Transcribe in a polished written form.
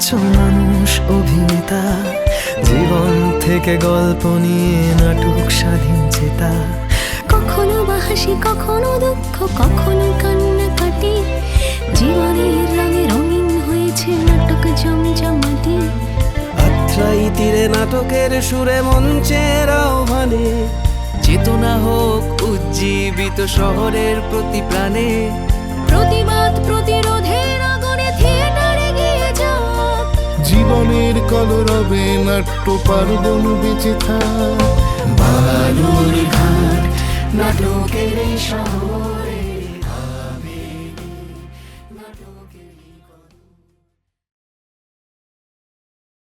একজন মানুষ অভিনেতা, জীবন থেকে গল্প নিয়ে নাটক স্বাধীন চেতা। কখনো বা হাসি, কখনো দুঃখ, কখনো কান্নাকাটি, জীবনের রঙে রঙিন হয়েছে নাটক জমজমাটি। আত্রাই তীরে নাটকের সুরে মঞ্চের আহ্বানে, চেতনা হোক উজ্জীবিত শহরের প্রতি প্রাণে। প্রতিবাদ প্রতিরোধের আগুনে থিয়েটারে গিয়ে যাক, জীবনের কলরবে নাট্য পার্বণ বেঁচে থাক। বালুর ঘাট নাটকের এই শহর।